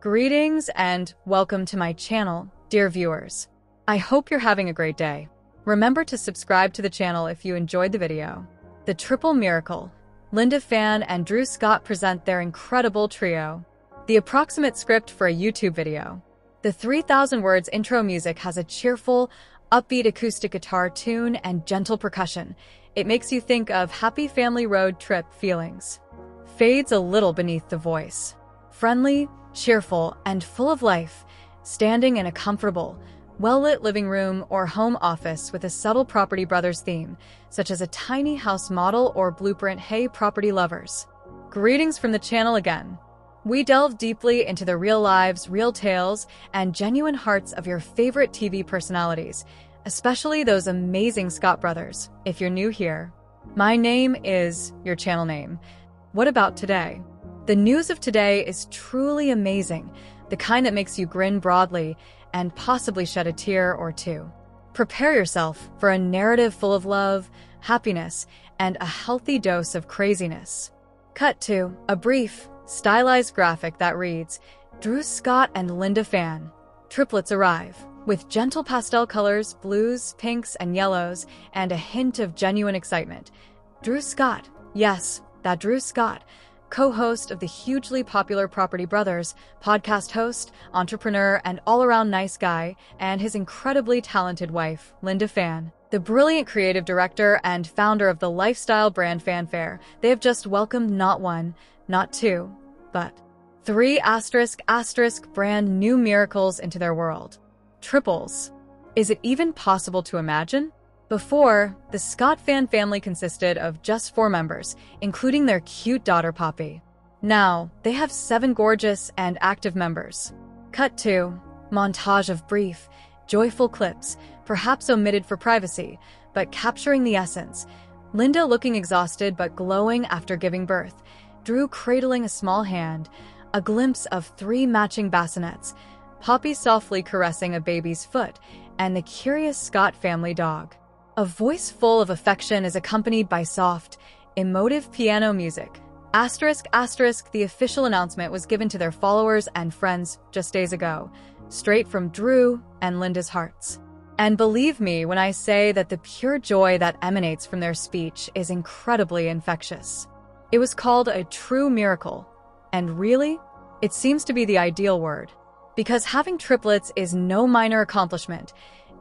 Greetings and welcome to my channel, dear viewers. I hope you're having a great day. Remember to subscribe to the channel if you enjoyed the video. The triple miracle. Linda Phan and Drew Scott present their incredible trio. The approximate script for a YouTube video. The 3,000 words intro music has a cheerful, upbeat acoustic guitar tune and gentle percussion. It makes you think of happy family road trip feelings. Fades a little beneath the voice. Friendly, cheerful, and full of life, standing in a comfortable, well-lit living room or home office with a subtle Property Brothers theme, such as a tiny house model or blueprint. Hey, property lovers! Greetings from the channel again. We delve deeply into the real lives, real tales, and genuine hearts of your favorite TV personalities, especially those amazing Scott brothers. If you're new here, my name is your channel name. What about today? The news of today is truly amazing, the kind that makes you grin broadly and possibly shed a tear or two. Prepare yourself for a narrative full of love, happiness, and a healthy dose of craziness. Cut to a brief, stylized graphic that reads, Drew Scott and Linda Phan. Triplets arrive, with gentle pastel colors, blues, pinks, and yellows, and a hint of genuine excitement. Drew Scott, yes, that Drew Scott, co-host of the hugely popular Property Brothers, podcast host, entrepreneur, and all-around nice guy, and his incredibly talented wife, Linda Phan, the brilliant creative director and founder of the lifestyle brand Fanfare. They have just welcomed not one, not two, but three *** brand new miracles into their world. Triples. Is it even possible to imagine? Before, the Scott Phan family consisted of just 4 members, including their cute daughter Poppy. Now, they have 7 gorgeous and active members. Cut to montage of brief, joyful clips, perhaps omitted for privacy, but capturing the essence. Linda looking exhausted but glowing after giving birth. Drew cradling a small hand, a glimpse of 3 matching bassinets, Poppy softly caressing a baby's foot, and the curious Scott family dog. A voice full of affection is accompanied by soft, emotive piano music. ***, the official announcement was given to their followers and friends just days ago, straight from Drew and Linda's hearts. And believe me when I say that the pure joy that emanates from their speech is incredibly infectious. It was called a true miracle. And really, it seems to be the ideal word. Because having triplets is no minor accomplishment.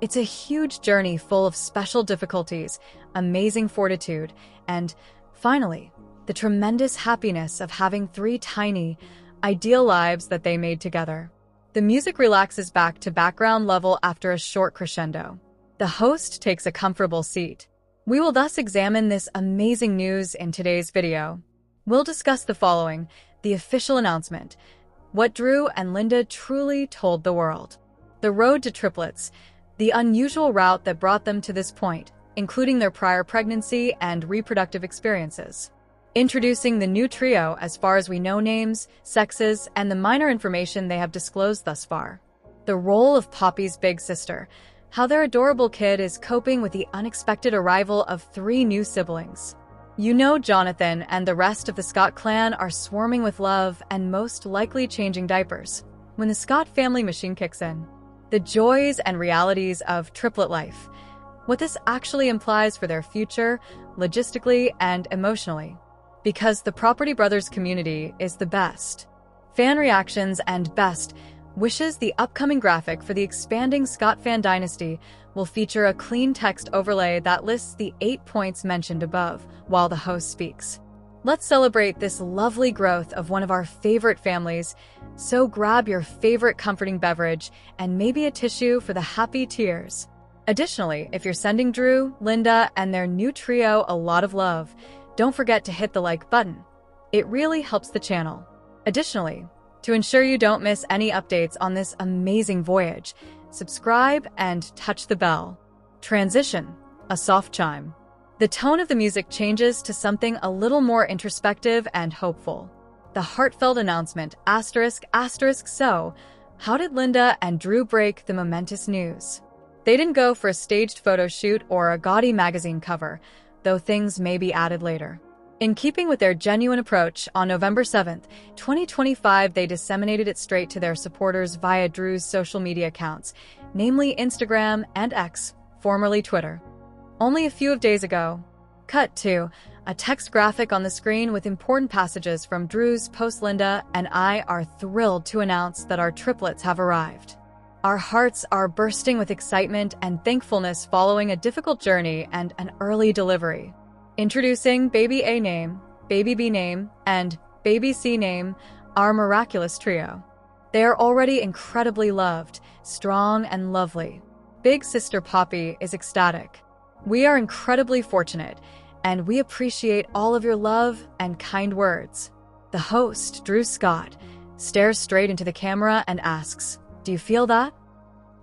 It's a huge journey full of special difficulties, amazing fortitude, and, finally, the tremendous happiness of having 3 tiny, ideal lives that they made together. The music relaxes back to background level after a short crescendo. The host takes a comfortable seat. We will thus examine this amazing news in today's video. We'll discuss the following: the official announcement, what Drew and Linda truly told the world, the road to triplets, the unusual route that brought them to this point, including their prior pregnancy and reproductive experiences. Introducing the new trio as far as we know, names, sexes, and the minor information they have disclosed thus far. The role of Poppy's big sister, how their adorable kid is coping with the unexpected arrival of 3 new siblings. You know, Jonathan and the rest of the Scott clan are swarming with love and most likely changing diapers when the Scott family machine kicks in. The joys and realities of triplet life, what this actually implies for their future, logistically and emotionally. Because the Property Brothers community is the best. Fan reactions and best wishes. The upcoming graphic for the expanding Scott Phan dynasty will feature a clean text overlay that lists the 8 points mentioned above while the host speaks. Let's celebrate this lovely growth of one of our favorite families, so grab your favorite comforting beverage and maybe a tissue for the happy tears. Additionally, if you're sending Drew, Linda, and their new trio a lot of love, don't forget to hit the like button. It really helps the channel. Additionally, to ensure you don't miss any updates on this amazing voyage, subscribe and touch the bell. Transition, a soft chime. The tone of the music changes to something a little more introspective and hopeful. The heartfelt announcement, ***. So, how did Linda and Drew break the momentous news? They didn't go for a staged photo shoot or a gaudy magazine cover, though things may be added later. In keeping with their genuine approach, on November 7th, 2025, they disseminated it straight to their supporters via Drew's social media accounts, namely Instagram and X, formerly Twitter. Only a few days ago. Cut to a text graphic on the screen with important passages from Drew's post. Linda and I are thrilled to announce that our triplets have arrived. Our hearts are bursting with excitement and thankfulness following a difficult journey and an early delivery. Introducing Baby A name, Baby B name, and Baby C name, our miraculous trio. They are already incredibly loved, strong, and lovely. Big sister Poppy is ecstatic. We are incredibly fortunate, and we appreciate all of your love and kind words. The host, Drew Scott, stares straight into the camera and asks, "Do you feel that?"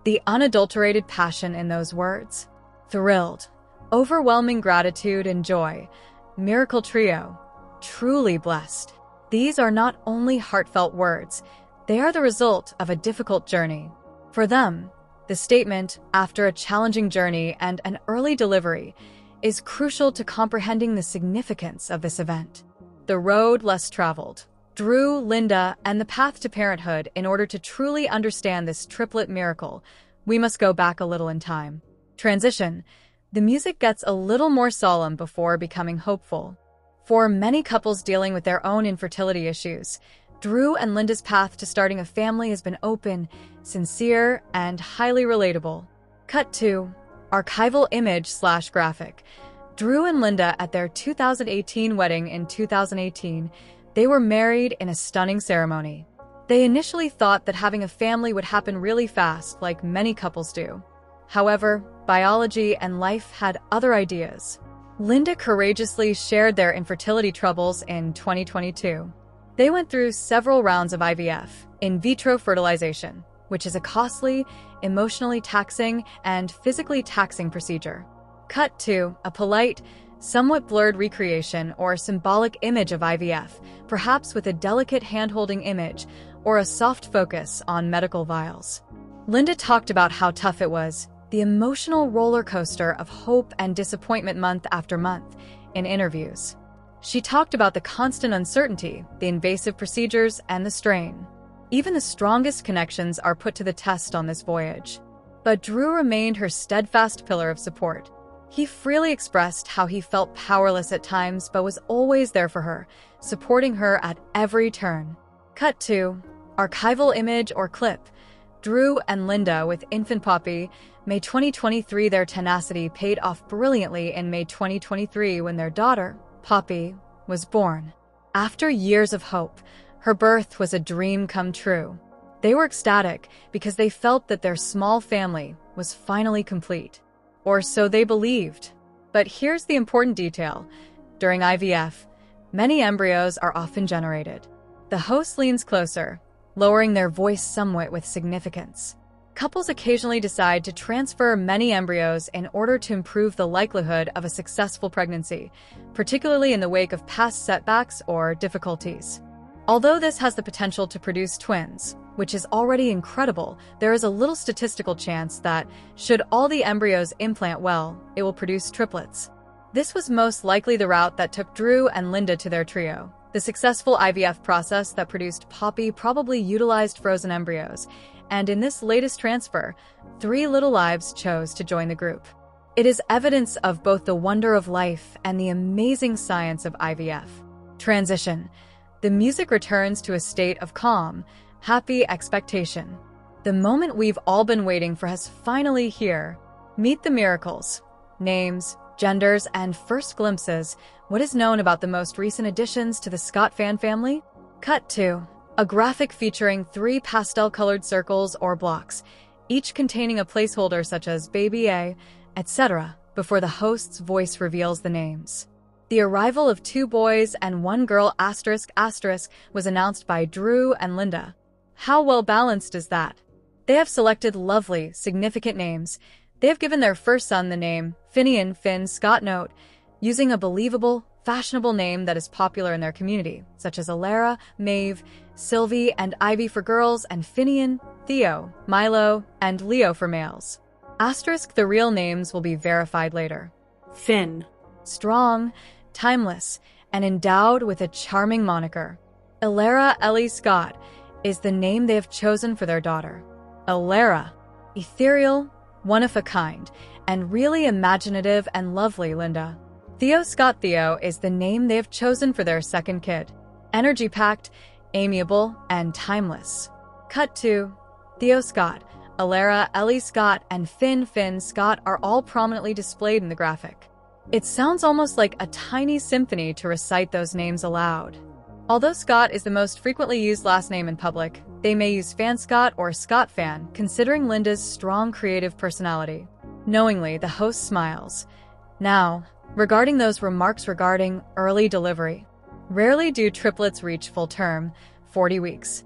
The unadulterated passion in those words. Thrilled. Overwhelming gratitude and joy. Miracle trio. Truly blessed. These are not only heartfelt words, they are the result of a difficult journey. For them, the statement, "after a challenging journey and an early delivery," is crucial to comprehending the significance of this event. The road less traveled. Drew, Linda, and the path to parenthood. In order to truly understand this triplet miracle, we must go back a little in time. Transition. The music gets a little more solemn before becoming hopeful. For many couples dealing with their own infertility issues, Drew and Linda's path to starting a family has been open, sincere, and highly relatable. Cut to archival image/graphic. Drew and Linda at their 2018 wedding. In 2018, they were married in a stunning ceremony. They initially thought that having a family would happen really fast, like many couples do. However, biology and life had other ideas. Linda courageously shared their infertility troubles in 2022. They went through several rounds of IVF, in vitro fertilization, which is a costly, emotionally taxing, and physically taxing procedure. Cut to a polite, somewhat blurred recreation or symbolic image of IVF, perhaps with a delicate hand-holding image or a soft focus on medical vials. Linda talked about how tough it was, the emotional roller coaster of hope and disappointment month after month, in interviews. She talked about the constant uncertainty, the invasive procedures, and the strain. Even the strongest connections are put to the test on this voyage. But Drew remained her steadfast pillar of support. He freely expressed how he felt powerless at times but was always there for her, supporting her at every turn. Cut to archival image or clip. Drew and Linda with infant Poppy. May 2023. Their tenacity paid off brilliantly in May 2023 when their daughter, Poppy, was born. After years of hope, her birth was a dream come true. They were ecstatic because they felt that their small family was finally complete. Or so they believed. But here's the important detail. During IVF, many embryos are often generated. The host leans closer, lowering their voice somewhat with significance. Couples occasionally decide to transfer many embryos in order to improve the likelihood of a successful pregnancy, particularly in the wake of past setbacks or difficulties. Although this has the potential to produce twins, which is already incredible, there is a little statistical chance that, should all the embryos implant well, it will produce triplets. This was most likely the route that took Drew and Linda to their trio. The successful IVF process that produced Poppy probably utilized frozen embryos, and in this latest transfer, 3 little lives chose to join the group. It is evidence of both the wonder of life and the amazing science of IVF. Transition. The music returns to a state of calm, happy expectation. The moment we've all been waiting for has finally here. Meet the miracles. Names, genders, and first glimpses. What is known about the most recent additions to the Scott Phan family? Cut to a graphic featuring 3 pastel-colored circles or blocks, each containing a placeholder such as Baby A, etc., before the host's voice reveals the names. The arrival of 2 boys and 1 girl *** was announced by Drew and Linda. How well balanced is that? They have selected lovely, significant names. They have given their first son the name Finn Scott Note, using a believable, fashionable name that is popular in their community, such as Alara, Maeve, Sylvie, and Ivy for girls, and Finian, Theo, Milo, and Leo for males. The real names will be verified later. Finn. Strong, timeless, and endowed with a charming moniker. Elara Ellie Scott is the name they have chosen for their daughter. Elara, ethereal, one of a kind, and really imaginative and lovely Linda. Theo Scott Theo is the name they have chosen for their second kid. Energy-packed, amiable, and timeless. Cut to Theo Scott, Elara Ellie Scott, and Finn Scott are all prominently displayed in the graphic. It sounds almost like a tiny symphony to recite those names aloud. Although Scott is the most frequently used last name in public, they may use Phan Scott or Scott Phan, considering Linda's strong creative personality. Knowingly, the host smiles. Now, regarding those remarks regarding early delivery. Rarely do triplets reach full term, 40 weeks.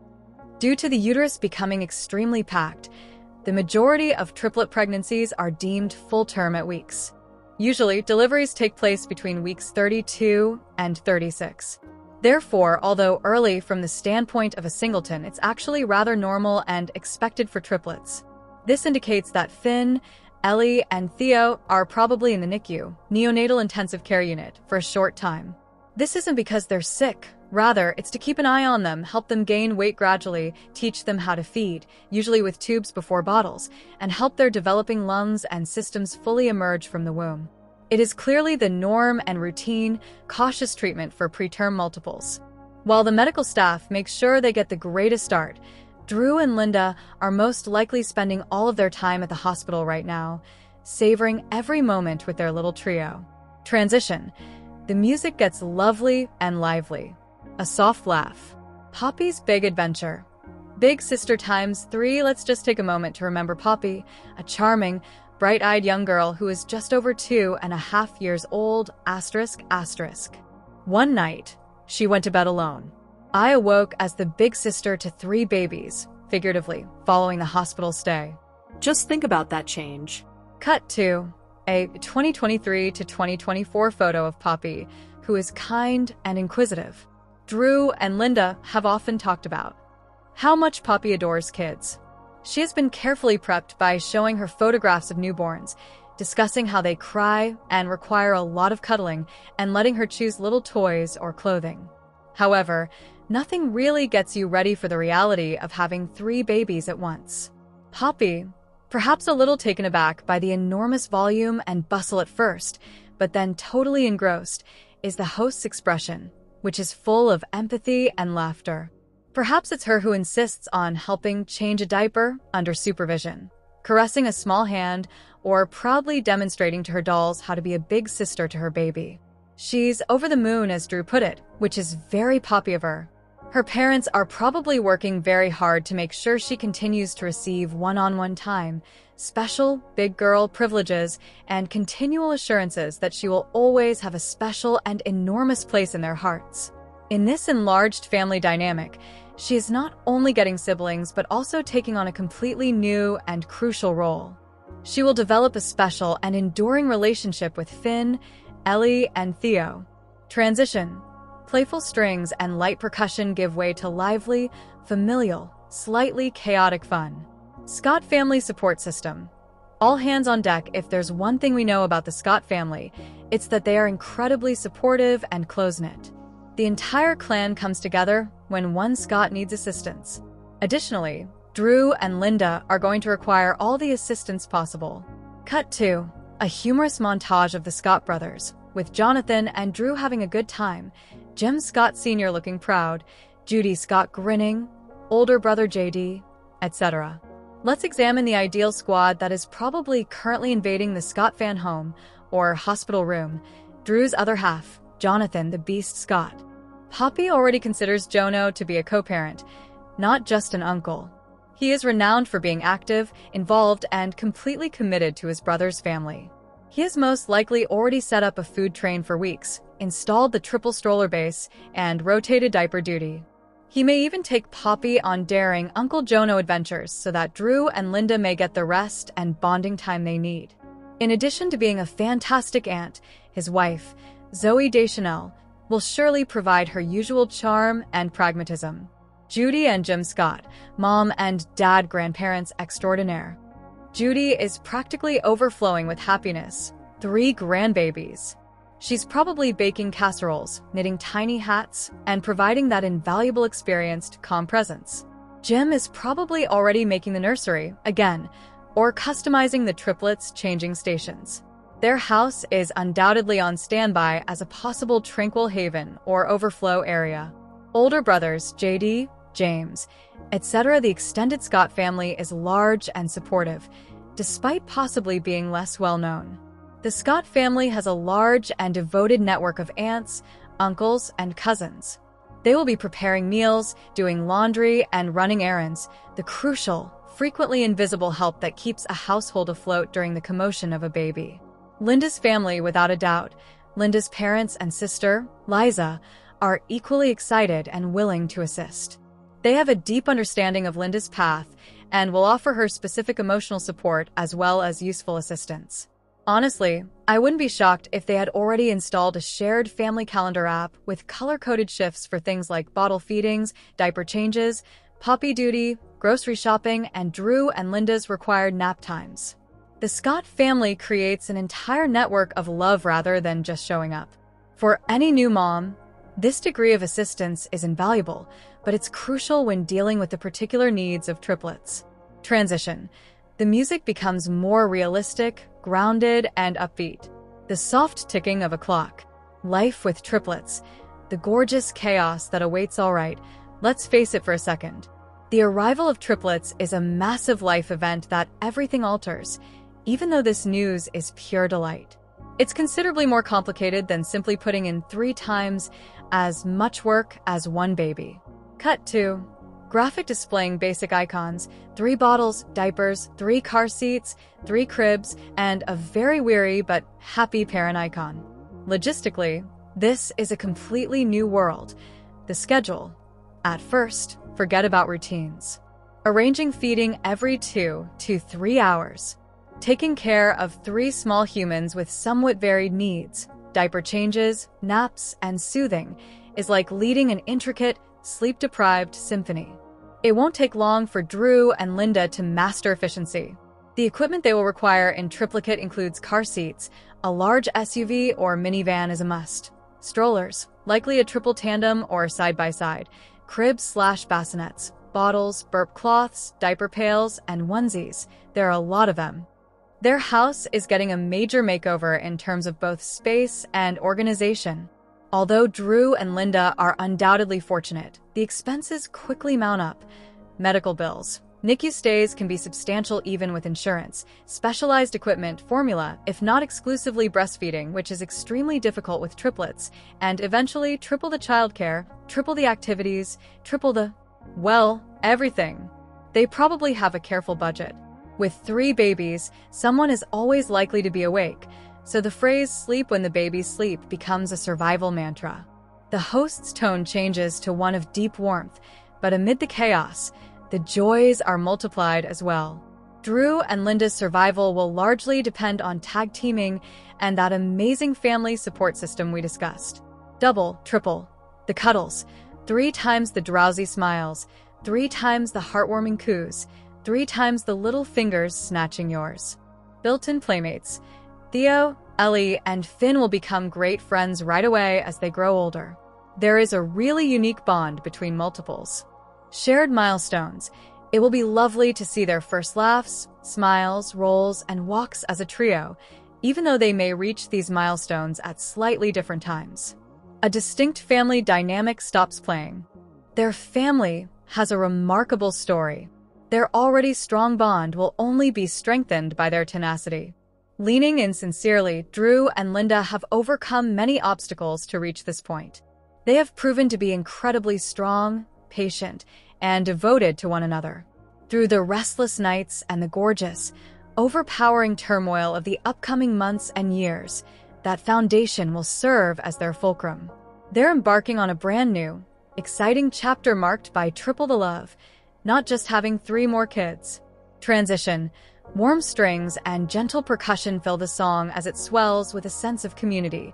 Due to the uterus becoming extremely packed, the majority of triplet pregnancies are deemed full term at weeks. Usually, deliveries take place between weeks 32 and 36. Therefore, although early from the standpoint of a singleton, it's actually rather normal and expected for triplets. This indicates that Finn, Ellie, and Theo are probably in the NICU, neonatal intensive care unit, for a short time. This isn't because they're sick. Rather, it's to keep an eye on them, help them gain weight gradually, teach them how to feed, usually with tubes before bottles, and help their developing lungs and systems fully emerge from the womb. It is clearly the norm and routine, cautious treatment for preterm multiples. While the medical staff makes sure they get the greatest start, Drew and Linda are most likely spending all of their time at the hospital right now, savoring every moment with their little trio. Transition. The music gets lovely and lively. A soft laugh. Poppy's big adventure. Big sister times 3. Let's just take a moment to remember Poppy, a charming, bright-eyed young girl who is just over 2.5 years old, ***. One night, she went to bed alone. I awoke as the big sister to 3 babies, figuratively, following the hospital stay. Just think about that change. Cut to a 2023 to 2024 photo of Poppy, who is kind and inquisitive. Drew and Linda have often talked about how much Poppy adores kids. She has been carefully prepped by showing her photographs of newborns, discussing how they cry and require a lot of cuddling, and letting her choose little toys or clothing. However, nothing really gets you ready for the reality of having 3 babies at once. Poppy, perhaps a little taken aback by the enormous volume and bustle at first, but then totally engrossed, is the host's expression, which is full of empathy and laughter. Perhaps it's her who insists on helping change a diaper under supervision, caressing a small hand, or proudly demonstrating to her dolls how to be a big sister to her baby. She's over the moon, as Drew put it, which is very Poppy of her. Her parents are probably working very hard to make sure she continues to receive one-on-one time, special big girl privileges, and continual assurances that she will always have a special and enormous place in their hearts. In this enlarged family dynamic, she is not only getting siblings but also taking on a completely new and crucial role. She will develop a special and enduring relationship with Finn, Ellie, and Theo. Transition. Playful strings and light percussion give way to lively, familial, slightly chaotic fun. Scott Family Support System. All hands on deck. If there's one thing we know about the Scott family, it's that they are incredibly supportive and close-knit. The entire clan comes together when one Scott needs assistance. Additionally, Drew and Linda are going to require all the assistance possible. Cut to a humorous montage of the Scott brothers, with Jonathan and Drew having a good time, Jim Scott Sr. looking proud, Judy Scott grinning, older brother JD, etc. Let's examine the ideal squad that is probably currently invading the Scott Phan home, or hospital room. Drew's other half, Jonathan the Beast Scott. Poppy already considers Jono to be a co-parent, not just an uncle. He is renowned for being active, involved, and completely committed to his brother's family. He has most likely already set up a food train for weeks, installed the triple stroller base, and rotated diaper duty. He may even take Poppy on daring Uncle Jono adventures so that Drew and Linda may get the rest and bonding time they need. In addition to being a fantastic aunt, his wife, Zoe Deschanel, will surely provide her usual charm and pragmatism. Judy and Jim Scott, mom and dad grandparents extraordinaire. Judy is practically overflowing with happiness. 3 grandbabies. She's probably baking casseroles, knitting tiny hats, and providing that invaluable experience to calm presence. Jim is probably already making the nursery, again, or customizing the triplets' changing stations. Their house is undoubtedly on standby as a possible tranquil haven or overflow area. Older brothers, JD, James, etc. The extended Scott family is large and supportive, despite possibly being less well-known. The Scott family has a large and devoted network of aunts, uncles, and cousins. They will be preparing meals, doing laundry, and running errands, the crucial, frequently invisible help that keeps a household afloat during the commotion of a baby. Linda's family, without a doubt, Linda's parents and sister, Liza, are equally excited and willing to assist. They have a deep understanding of Linda's path and will offer her specific emotional support as well as useful assistance. Honestly, I wouldn't be shocked if they had already installed a shared family calendar app with color-coded shifts for things like bottle feedings, diaper changes, puppy duty, grocery shopping, and Drew and Linda's required nap times. The Scott family creates an entire network of love rather than just showing up. For any new mom, this degree of assistance is invaluable, but it's crucial when dealing with the particular needs of triplets. Transition. The music becomes more realistic, grounded, and upbeat. The soft ticking of a clock. Life with triplets. The gorgeous chaos that awaits. All right, let's face it for a second. The arrival of triplets is a massive life event that everything alters, even though this news is pure delight. It's considerably more complicated than simply putting in 3 times as much work as one baby. Cut to graphic displaying basic icons, 3 bottles, diapers, 3 car seats, 3 cribs, and a very weary but happy parent icon. Logistically, this is a completely new world. The schedule. At first, forget about routines. Arranging feeding every 2 to 3 hours. Taking care of 3 small humans with somewhat varied needs, diaper changes, naps, and soothing, is like leading an intricate, sleep-deprived symphony. It won't take long for Drew and Linda to master efficiency. The equipment they will require in triplicate includes car seats, a large SUV or minivan is a must, strollers, likely a triple tandem or side-by-side, cribs/bassinets, bottles, burp cloths, diaper pails, and onesies. There are a lot of them. Their house is getting a major makeover in terms of both space and organization. Although Drew and Linda are undoubtedly fortunate, the expenses quickly mount up. Medical bills. NICU stays can be substantial even with insurance, specialized equipment, formula, if not exclusively breastfeeding, which is extremely difficult with triplets, and eventually triple the childcare, triple the activities, triple the, well, everything. They probably have a careful budget. With 3 babies, someone is always likely to be awake, so the phrase "sleep when the babies sleep" becomes a survival mantra. The host's tone changes to one of deep warmth, but amid the chaos, the joys are multiplied as well. Drew and Linda's survival will largely depend on tag teaming and that amazing family support system we discussed. Double, triple, the cuddles, 3 times the drowsy smiles, 3 times the heartwarming coos, 3 times the little fingers snatching yours. Built-in playmates. Theo, Ellie, and Finn will become great friends right away as they grow older. There is a really unique bond between multiples. Shared milestones. It will be lovely to see their first laughs, smiles, rolls, and walks as a trio, even though they may reach these milestones at slightly different times. A distinct family dynamic stops playing. Their family has a remarkable story. Their already strong bond will only be strengthened by their tenacity. Leaning in sincerely, Drew and Linda have overcome many obstacles to reach this point. They have proven to be incredibly strong, patient, and devoted to one another. Through the restless nights and the gorgeous, overpowering turmoil of the upcoming months and years, that foundation will serve as their fulcrum. They're embarking on a brand new, exciting chapter marked by triple the love, not just having 3 more kids. Transition. Warm strings and gentle percussion fill the song as it swells with a sense of community.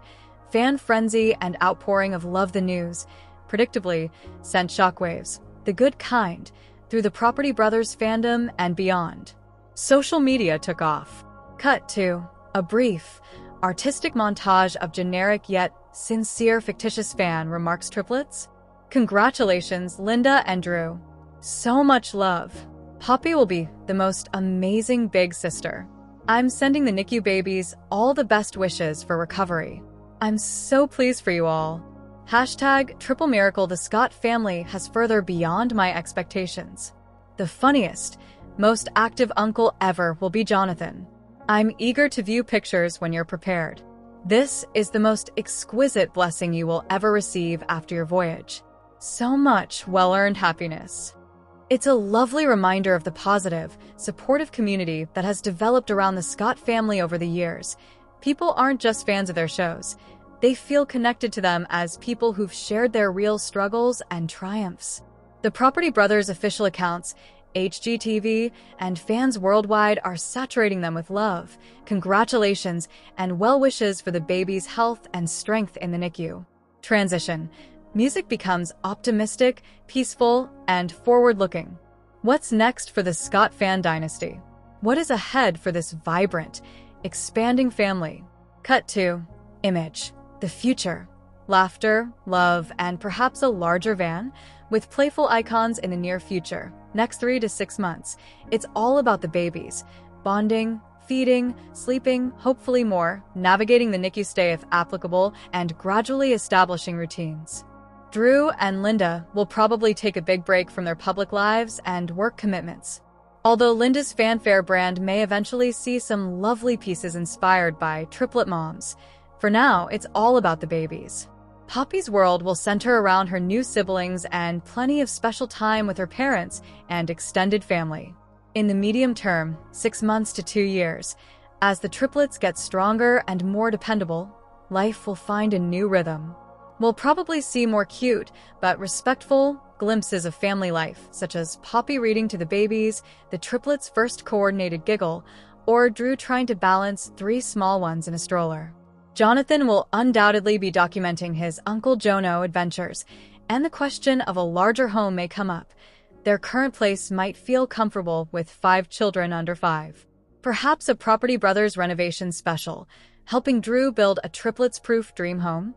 Fan frenzy and outpouring of love. The news, predictably, sent shockwaves, the good kind, through the Property Brothers fandom and beyond. Social media took off. Cut to a brief, Artistic montage of generic yet sincere fictitious fan remarks triplets. Congratulations, Linda and Drew. So much love. Poppy will be the most amazing big sister. I'm sending the NICU babies all the best wishes for recovery. I'm so pleased for you all. Hashtag Triple Miracle. The Scott family has further beyond my expectations. The funniest, most active uncle ever will be Jonathan. I'm eager to view pictures when you're prepared. This is the most exquisite blessing you will ever receive after your voyage. So much well-earned happiness. It's a lovely reminder of the positive, supportive community that has developed around the Scott family over the years. People aren't just fans of their shows. They feel connected to them as people who've shared their real struggles and triumphs. The Property Brothers official accounts, HGTV, and fans worldwide are saturating them with love, congratulations, and well wishes for the baby's health and strength in the NICU. Transition. Music becomes optimistic, peaceful, and forward-looking. What's next for the Scott fan dynasty? What is ahead for this vibrant, expanding family? Cut to image. The future. Laughter, love, and perhaps a larger van with playful icons in the near future. Next 3 to 6 months, it's all about the babies. Bonding, feeding, sleeping, hopefully more, navigating the NICU stay if applicable, and gradually establishing routines. Drew and Linda will probably take a big break from their public lives and work commitments. Although Linda's fanfare brand may eventually see some lovely pieces inspired by triplet moms, for now, it's all about the babies. Poppy's world will center around her new siblings and plenty of special time with her parents and extended family. In the medium term, 6 months to 2 years, as the triplets get stronger and more dependable, life will find a new rhythm. We'll probably see more cute but respectful glimpses of family life, such as Poppy reading to the babies, the triplets' first coordinated giggle, or Drew trying to balance 3 small ones in a stroller. Jonathan will undoubtedly be documenting his Uncle Jono adventures, and the question of a larger home may come up. Their current place might feel comfortable with 5 children under 5. Perhaps a Property Brothers renovation special, helping Drew build a triplets-proof dream home?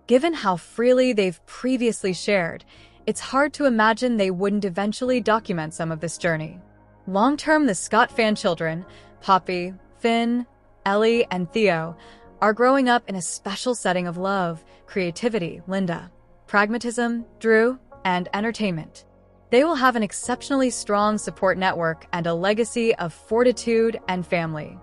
Given how freely they've previously shared, it's hard to imagine they wouldn't eventually document some of this journey. Long-term, the Scott fan children, Poppy, Finn, Ellie, and Theo, are growing up in a special setting of love, creativity, Linda, pragmatism, Drew, and entertainment. They will have an exceptionally strong support network and a legacy of fortitude and family.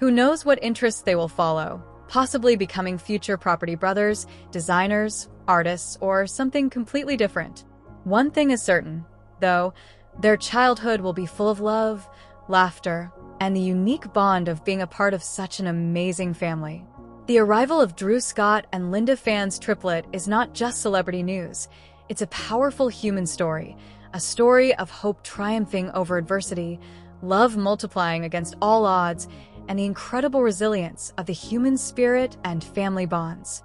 Who knows what interests they will follow, possibly becoming future Property Brothers, designers, artists, or something completely different. One thing is certain, though, their childhood will be full of love, laughter, and the unique bond of being a part of such an amazing family. The arrival of Drew Scott and Linda Phan's triplet is not just celebrity news. It's a powerful human story, a story of hope triumphing over adversity, love multiplying against all odds, and the incredible resilience of the human spirit and family bonds.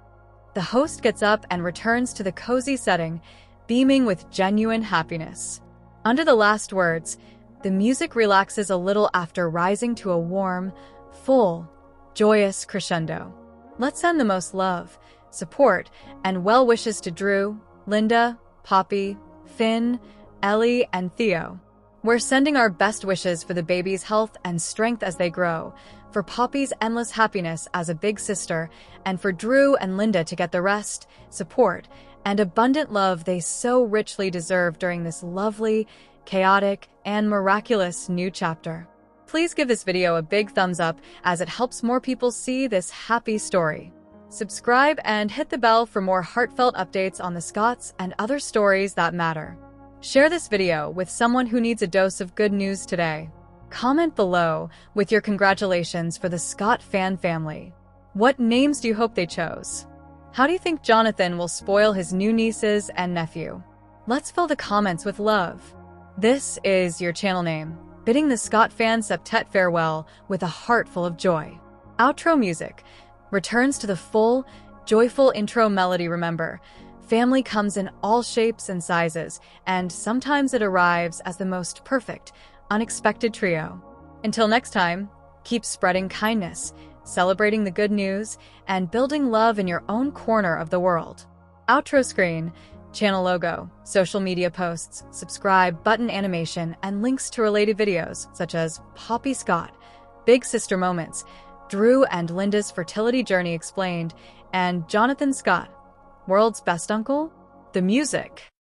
The host gets up and returns to the cozy setting, beaming with genuine happiness. Under the last words, the music relaxes a little after rising to a warm, full, joyous crescendo. Let's send the most love, support, and well wishes to Drew, Linda, Poppy, Finn, Ellie, and Theo. We're sending our best wishes for the baby's health and strength as they grow, for Poppy's endless happiness as a big sister, and for Drew and Linda to get the rest, support, and abundant love they so richly deserve during this lovely, chaotic, and miraculous new chapter. Please give this video a big thumbs up as it helps more people see this happy story. Subscribe and hit the bell for more heartfelt updates on the Scotts and other stories that matter. Share this video with someone who needs a dose of good news today. Comment below with your congratulations for the Scott fan family. What names do you hope they chose? How do you think Jonathan will spoil his new nieces and nephew? Let's fill the comments with love. This is your channel name, bidding the Scott fan septet farewell with a heart full of joy. Outro music returns to the full, joyful intro melody. Remember, family comes in all shapes and sizes, and sometimes it arrives as the most perfect, unexpected trio. Until next time, keep spreading kindness, celebrating the good news, and building love in your own corner of the world. Outro screen, channel logo, social media posts, subscribe button animation, and links to related videos such as Poppy Scott, Big Sister Moments, Drew and Linda's fertility journey explained, and Jonathan Scott, World's Best Uncle. The music.